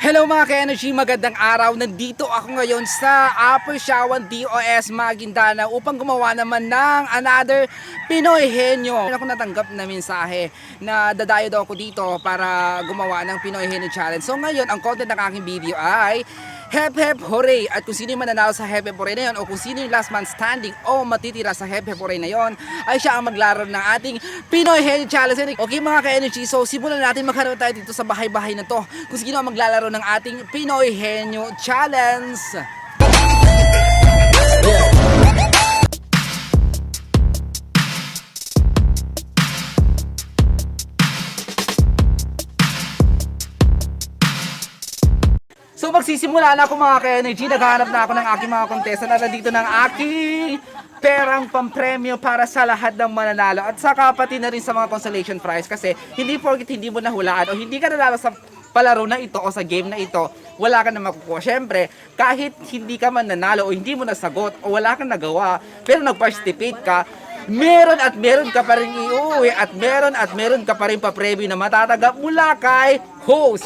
Hello mga ka-energy, magandang araw. Nandito ako ngayon sa Upper Siawan DOS Maguindanao upang gumawa naman ng another Pinoy Henyo. Ako natanggap na mensahe na dadayo daw ako dito para gumawa ng Pinoy Henyo Challenge. So ngayon, ang content ng aking video ay Hep Hep Hooray! At kung sino yung mananalo sa Hep Hep Hooray na yun o kung sino yung last man standing o matitira sa Hep Hep Hooray na yun ay siya ang maglaro ng ating Pinoy Henyo Challenge. Okay mga ka-energy, so simulan natin magkaroon tayo dito sa bahay-bahay na to kung sino ang maglalaro ng ating Pinoy Henyo Challenge. So magsisimula na ako mga ka-energy. Naghahanap na ako ng aking mga contestant na nandito ng aking perang pampremyo para sa lahat ng mananalo. At saka pati na rin sa mga consolation prize kasi hindi porket hindi mo nahulaan o hindi ka nanalo sa palaro na ito o sa game na ito, wala ka na makukuha. Syempre, kahit hindi ka man nanalo o hindi mo nasagot o wala kang nagawa, pero nag-participate ka, meron at meron ka pa rin iuwi at meron ka pa rin pa-preview na matatanggap mula kay host.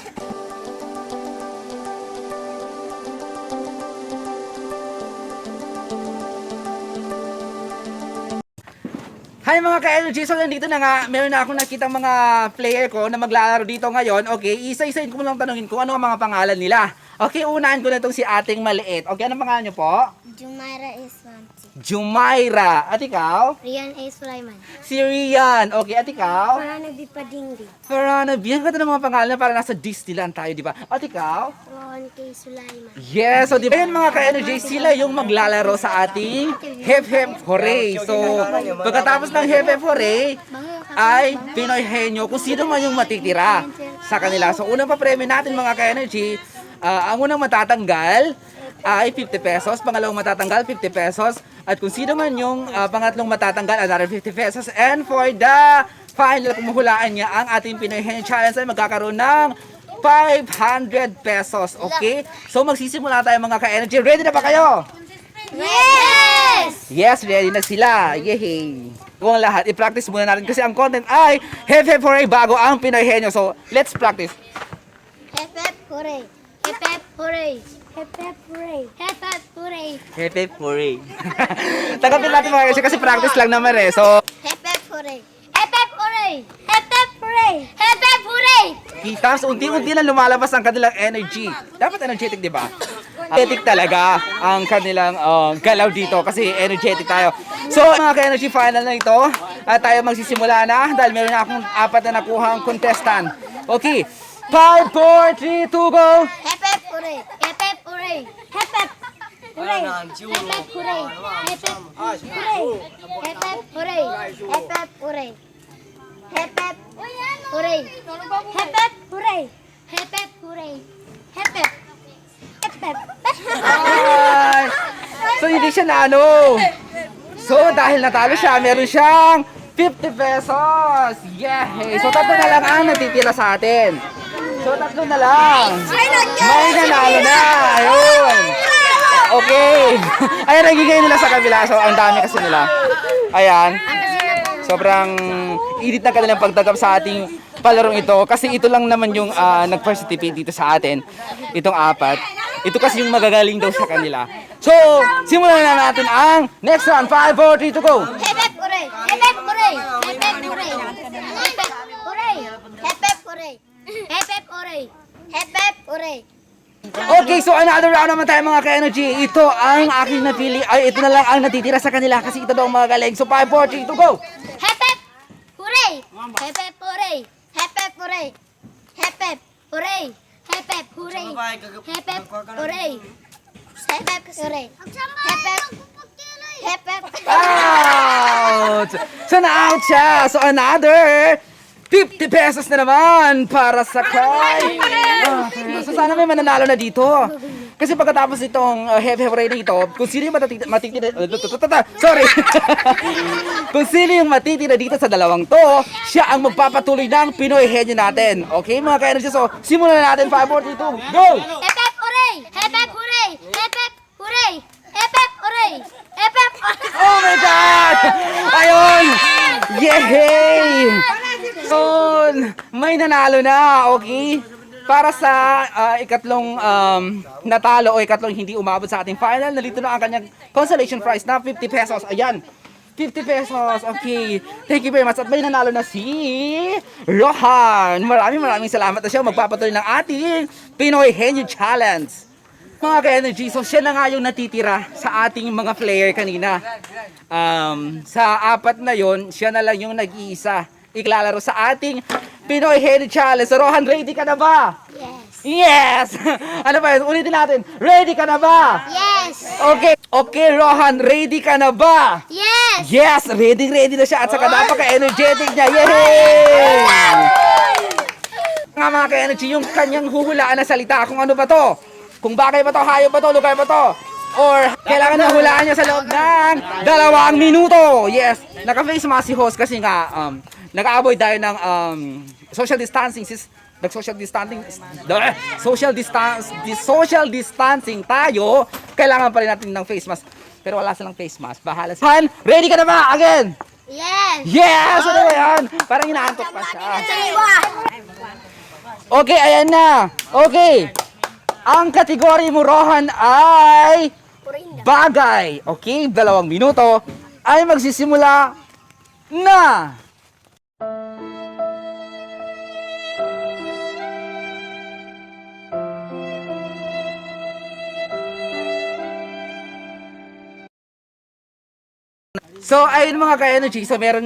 Hi mga ka-energy, so nandito na nga, meron na akong nakitang mga player ko na maglalaro dito ngayon. Okay, isa-isahin ko lang tanungin kung ano ang mga pangalan nila. Okay, unahan ko na itong si ating maliit. Okay, anong pangalan niyo po? Jumaira Islamti. Jumaira. At ikaw? Rian A. Sulaiman. Si Rian. Okay, at ikaw? Farhana B. Padingri. Farhana B. Ang ganda ng mga pangalan para nasa Disneyland tayo, di ba? At ikaw? Rohan K. Sulaiman. Yes, so di ba yun mga ka-energy, sila yung maglalaro sa ating Hep Hep Hooray. So, pagkatapos ng Hep Hep Hooray, ay Pinoy Henyo kung sino man yung matitira sa kanila. So, unang pa-premyo natin mga ka-energy, ang unang matatanggal ay 50 pesos, pangalawang matatanggal 50 pesos, at kung sino man yung pangatlong matatanggal, another 50 pesos. And for the final, kung mahulaan niya ang ating Pinoy Henyo Challenge ay magkakaroon ng 500 pesos. Okay? So magsisimula tayo mga ka-energy. Ready na ba kayo? Yes! Yes, ready na sila. Yehey! Kung lahat, i-practice muna natin kasi ang content ay Hep Hep Hooray bago ang Pinoy Henyo. So, let's practice. Hep Hep Hooray! Hep Hep Hooray! Hep Hep Hooray! Hep Hep Hooray! Hep Hep Hooray. Tanggapin natin mga kasi practice lang naman eh. So, Hep Hep Hooray! Hep Hep Hooray! Hep Hep Hooray! Hep Hep Hooray! kita, unti-unti na lumalabas ang kanilang energy. Dapat energetic, di ba? Energetic talaga ang kanilang galaw dito kasi energetic tayo. So, mga ka-energy, final na ito. At tayo magsisimula na dahil meron na akong 4 na nakuha ang contestant. Okay. 5, 4, 3, 2, go! Hep Hep Hooray! Hep Hep Hooray! Hep Hep Hooray! Hep Hep Hooray! Hep Hep Hooray! Hep Hep Hooray! Hep Hep Hooray! Hep Hep Hooray! Hep Hep Hooray! Hep Hep Hooray! Hep Hep! Hep Hep! Ay! So, hindi siya na ano. So, dahil natalo siya, meron siyang 50 pesos. Yay! So, 3 na lang ang natitira sa atin. So, 3 na lang. May nanalo na. Ayun. Okay. Ayan, nagigay nila sa kabila. So, ang dami kasi nila. Ayan. Sobrang init na kanilang pagtanggap sa ating palarong ito. Kasi ito lang naman yung nag-participate dito sa atin. Itong 4. Ito kasi yung magagaling daw sa kanila. So, simulan na natin ang next round. 5, 4, 3, 2, go! Hep Hep Hooray! Hep Hep Hooray! Hep Hep Hooray! Hep Hep Hooray! Hep Hep Hooray! Hep Hep Hooray! Hep Hep Hooray! Okay, so another round naman tayo mga ka-energy. Ito ang aking napili. Ay, ito na lang ang natitira sa kanila kasi ito daw ang magagaling. So, 5, 4, 3, 2, go! Hep Hep Hooray! Hep Hep Hooray! Hep Hep Hooray! Hep Hep Hooray! Hep Hep Hooray! Hep Hep Hooray! Hep Hep Hooray! Hep Hep Hep Hep Out! So, na-out siya. So, another 50 pesos na naman para sa kay. So, sana may mananalo na dito. Kasi pagkatapos itong Hep Hep Hooray na ito, kung sino yung matitira... Sorry! Kung sino yung matitira dito sa dalawang to, siya ang magpapatuloy ng Pinoy Henyo natin. Okay, mga ka-energy? So, simulan na natin. 5, 4, 3, 2, go! Hep Hep Hooray! Hep Hep Hooray! Hep Hep Hooray! Hep Hep Hooray! Hep Hep Oh my God! Ayun! Yehey! So, may nanalo na, okay? para sa ikatlong natalo o ikatlong hindi umabot sa ating final, nalito na ang kanyang consolation prize na 50 pesos. Ayan, 50 pesos. Okay. Thank you very much. At may nanalo na si Rohan. Maraming salamat na siya. Magpapatuloy ng ating Pinoy Henyo Challenge. Mga ka-energy, so siya na nga yung natitira sa ating mga player kanina. Sa apat na yon, siya na lang yung nag-iisa iklalaro sa ating Pinoy Henyo Challenge. So Rohan, ready ka na ba? Yes. Yes! Ano ba yun? Ulitin natin. Ready ka na ba? Yes. Okay, Rohan, ready ka na ba? Yes. Yes! Ready na siya at saka napaka-energetic niya. Yay! Nga mga ka-energy, yung kanyang huhulaan na salita, kung ano ba to? Kung bagay ba to, hayop ba to, lugar ba to? Or kailangan na hulaan niya sa loob ng 2 minuto. Yes! Naka-face mask si host kasi nga nag-avoid tayo ng social distancing social distancing tayo, kailangan pa rin natin ng face mask. Pero wala silang face mask. Bahala sila. Han, ready ka na ba? Again! Yes. Yes! Ano ba yan? Parang inaantok pa siya. Okay, ayan na. Okay. Ang kategory mo, Rohan, ay bagay. Okay, 2 minuto ay magsisimula na. So, ayun mga ka-energy, so meron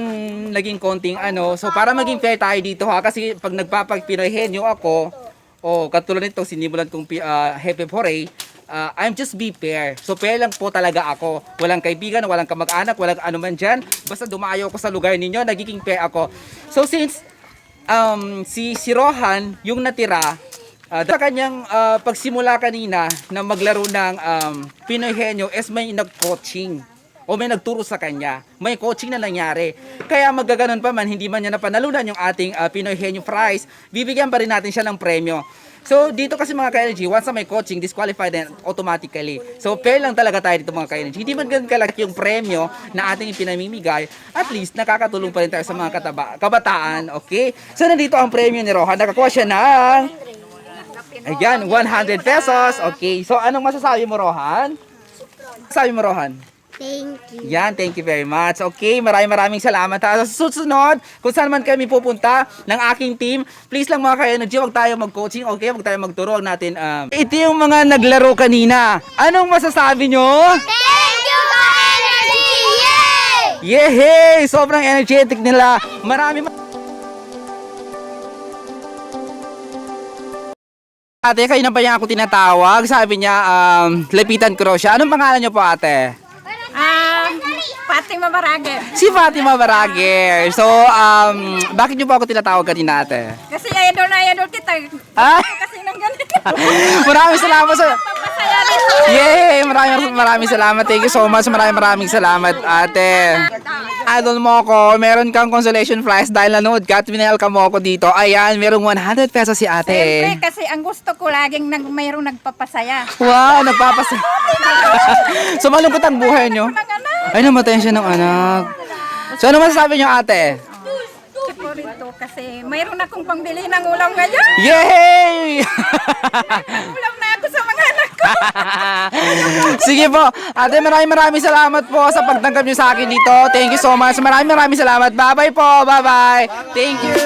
naging konting so para maging fair tayo dito ha, kasi pag nagpapag-Pinoy Henyo ako, katulad nito, sinimulan kong Hepe Foray, I'm just be fair. So, fair lang po talaga ako. Walang kaibigan, walang kamag-anak, walang ano man dyan. Basta dumayo ko sa lugar ninyo, nagiging fair ako. So, since si Rohan, yung natira, sa kanyang pagsimula kanina na maglaro ng Pinoy Henyo is may nag-coaching o may nagturo sa kanya. May coaching na nangyari. Kaya magaganon pa man, hindi man niya napanalunan yung ating Pinoy Henyo prize, bibigyan pa rin natin siya ng premyo. So, dito kasi mga ka-energy, once na may coaching, disqualified din automatically. So, fair lang talaga tayo dito mga ka-energy. Hindi man ganun kalaki yung premyo na ating pinamimigay, at least nakakatulong pa rin tayo sa mga kabataan, okay? So, nandito ang premyo ni Rohan. Nakakuha siya ng, ayan, 100 pesos. Okay, so anong masasabi mo, Rohan? Sabi mo, Rohan? Thank you. Yan, thank you very much. Okay, maraming salamat. Sa susunod, kung saan man kami pupunta ng aking team, please lang mga ka-energy, huwag tayo mag-coaching, okay? Huwag tayo magturo, huwag natin, ito yung mga naglaro kanina. Anong masasabi nyo? Thank you, ka-energy! Yay! Yehey! Sobrang energetic nila. Ate, kayo na ba yung ako tinatawag? Sabi niya, lapitan ko raw siya. Anong pangalan niyo po, ate? Fatima Barager. Si Fatima Barager. So, bakit niyo po ako tinatawag kanina, ate? Kasi idol kita. Ah? Kasi nang ganito. Maraming salamat sa... Papasaya rin sa Yay! Maraming salamat. Thank you so much. Maraming salamat, ate. Idol mo ako. Meron kang consolation prize dahil nanood ka at minahal ka mo ako dito. Ayan, merong 100 pesos si ate. Siyempre, kasi ang gusto ko laging mayroong nagpapasaya. Wow, nagpapasa. So, malungkot ang buhay nyo. Ay, namatay siya ng anak. So, ano masasabi nyo, ate? Tipo rito kasi mayroon akong pangbili ng ulam ngayon. Yay! Ulam na ako sa mga anak ko. Sige po. Ate, maraming salamat po sa pagtanggap nyo sa akin dito. Thank you so much. Maraming salamat. Bye-bye po. Bye-bye. Thank you.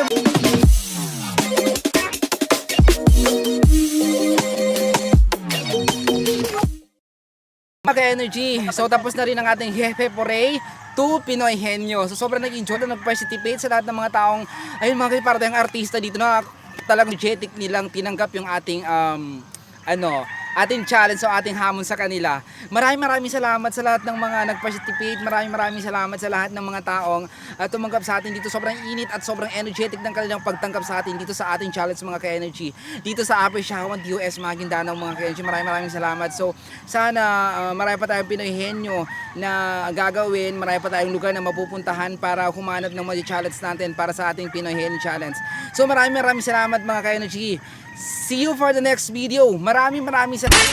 Mag-energy. So, tapos na rin ang ating Hepe Foray to Pinoy Henyo. So, sobrang nag-enjoy na nag-participate sa lahat ng mga taong, ayun mga para tayong artista dito na talagang energetic nilang tinanggap yung ating, ating challenge o ating hamon sa kanila. Maraming salamat sa lahat ng mga nag-participate. Maraming salamat sa lahat ng mga taong tumanggap sa atin dito. Sobrang init at sobrang energetic ng kanilang pagtanggap sa atin dito sa ating challenge mga ka-energy. Dito sa Upper Shawan, DOS, Maguindanao mga ka-energy. Maraming salamat. So, sana marami pa tayong Pinoy Henyo na gagawin. Marami pa tayong lugar na mapupuntahan para humanap ng mga challenge natin para sa ating Pinoy Henyo Challenge. So, maraming salamat mga ka-energy. See you for the next video. Maraming salamat.